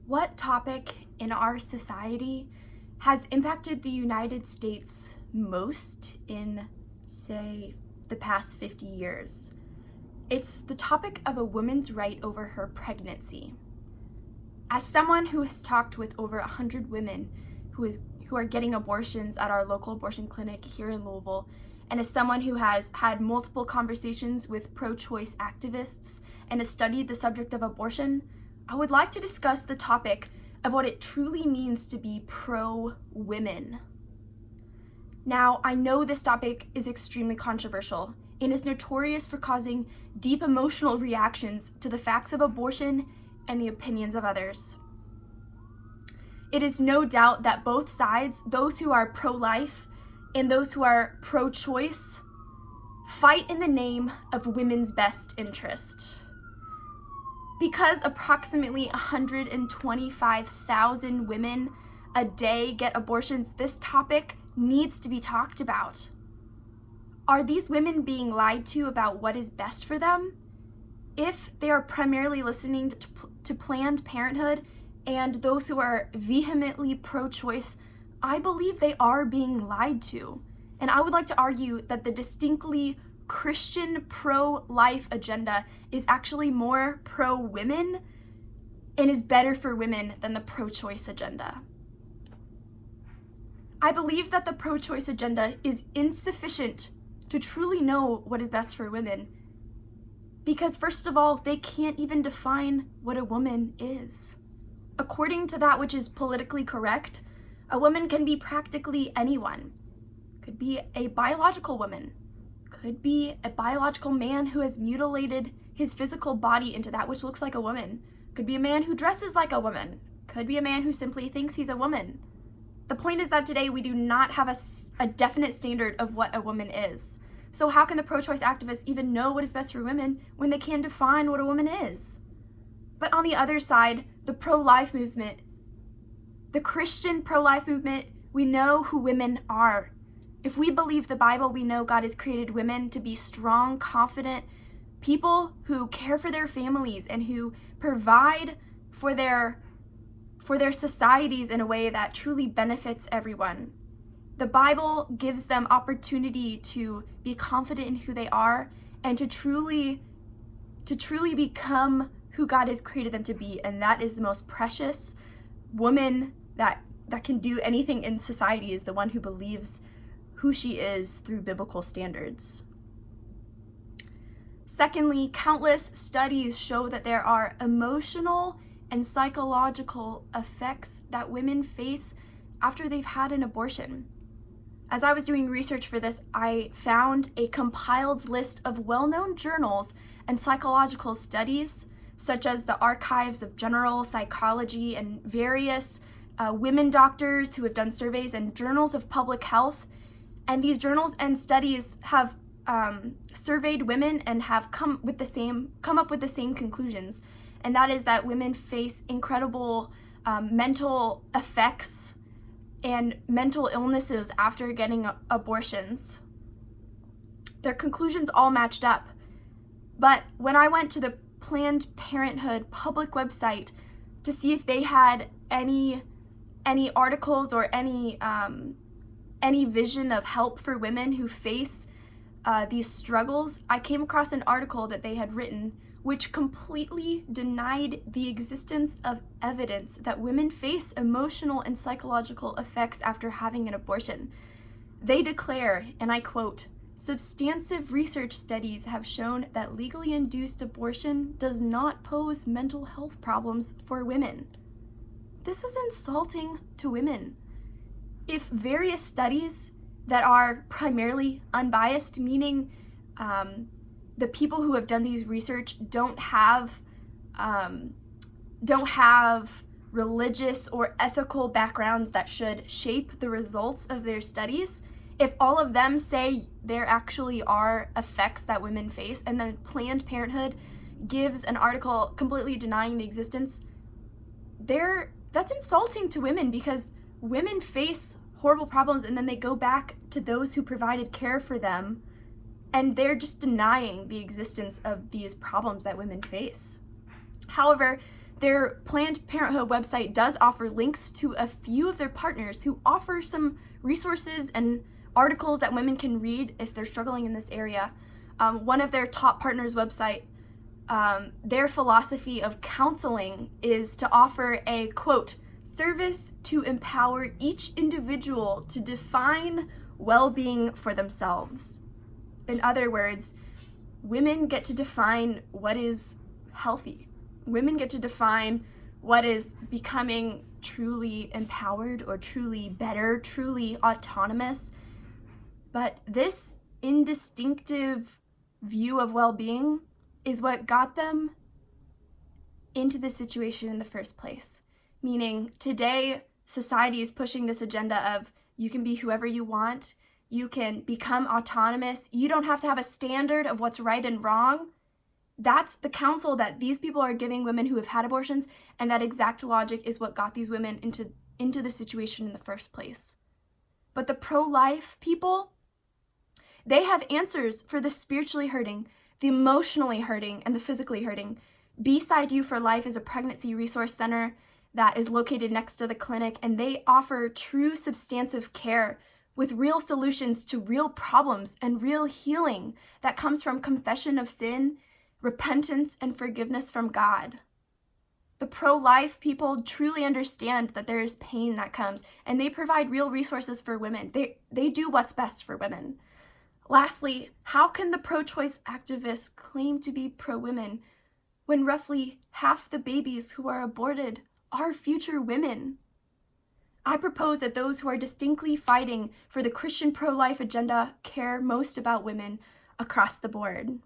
What topic in our society has impacted the United States most in, say, the past 50 years? It's the topic of a woman's right over her pregnancy. As someone who has talked with over 100 women who are getting abortions at our local abortion clinic here in Louisville, and as someone who has had multiple conversations with pro-choice activists and has studied the subject of abortion, I would like to discuss the topic of what it truly means to be pro-women. Now, I know this topic is extremely controversial and is notorious for causing deep emotional reactions to the facts of abortion and the opinions of others. It is no doubt that both sides, those who are pro-life and those who are pro-choice, fight in the name of women's best interest. Because approximately 125,000 women a day get abortions, this topic needs to be talked about. Are these women being lied to about what is best for them? If they are primarily listening to Planned Parenthood and those who are vehemently pro-choice, I believe they are being lied to. And I would like to argue that the distinctly Christian pro-life agenda is actually more pro-women and is better for women than the pro-choice agenda. I believe that the pro-choice agenda is insufficient to truly know what is best for women because, first of all, they can't even define what a woman is. According to that which is politically correct, a woman can be practically anyone. Could be a biological woman, could be a biological man who has mutilated his physical body into that which looks like a woman, could be a man who dresses like a woman, could be a man who simply thinks he's a woman. The point is that today we do not have a definite standard of what a woman is. So how can the pro-choice activists even know what is best for women when they can't define what a woman is? But on the other side, the pro-life movement, the Christian pro-life movement, we know who women are. If we believe the Bible, we know God has created women to be strong, confident people who care for their families and who provide for their societies in a way that truly benefits everyone. The Bible gives them opportunity to be confident in who they are and to truly become who God has created them to be, and that is the most precious woman that can do anything in society is the one who believes who she is through biblical standards. Secondly, countless studies show that there are emotional and psychological effects that women face after they've had an abortion. As I was doing research for this, I found a compiled list of well-known journals and psychological studies, such as the Archives of General Psychology and various women doctors who have done surveys and journals of public health. And these journals and studies have surveyed women and have come up with the same conclusions. And that is that women face incredible mental effects and mental illnesses after getting abortions. Their conclusions all matched up. But when I went to the Planned Parenthood public website to see if they had any articles or any vision of help for women who face these struggles, I came across an article that they had written which completely denied the existence of evidence that women face emotional and psychological effects after having an abortion. They declare, and I quote, "Substantive research studies have shown that legally induced abortion does not pose mental health problems for women." This is insulting to women. If various studies that are primarily unbiased, meaning the people who have done these research don't have religious or ethical backgrounds that should shape the results of their studies, if all of them say there actually are effects that women face, and then Planned Parenthood gives an article completely denying the existence, that's insulting to women because women face horrible problems and then they go back to those who provided care for them and they're just denying the existence of these problems that women face. However, Their Planned Parenthood website does offer links to a few of their partners who offer some resources and articles that women can read if they're struggling in this area. One of their top partners' website, their philosophy of counseling is to offer a, quote, service to empower each individual to define well-being for themselves. In other words, women get to define what is healthy. Women get to define what is becoming truly empowered or truly better, truly autonomous. But this indistinctive view of well-being is what got them into this situation in the first place. Meaning today, society is pushing this agenda of you can be whoever you want, you can become autonomous, you don't have to have a standard of what's right and wrong. That's the counsel that these people are giving women who have had abortions, and that exact logic is what got these women into the situation in the first place. But the pro-life people, they have answers for the spiritually hurting, the emotionally hurting, and the physically hurting. Beside You for Life is a pregnancy resource center that is located next to the clinic, and they offer true substantive care with real solutions to real problems and real healing that comes from confession of sin, repentance, and forgiveness from God. The pro-life people truly understand that there is pain that comes, and they provide real resources for women. They do what's best for women. Lastly, how can the pro-choice activists claim to be pro-women when roughly half the babies who are aborted are future women? I propose that those who are distinctly fighting for the Christian pro-life agenda care most about women across the board.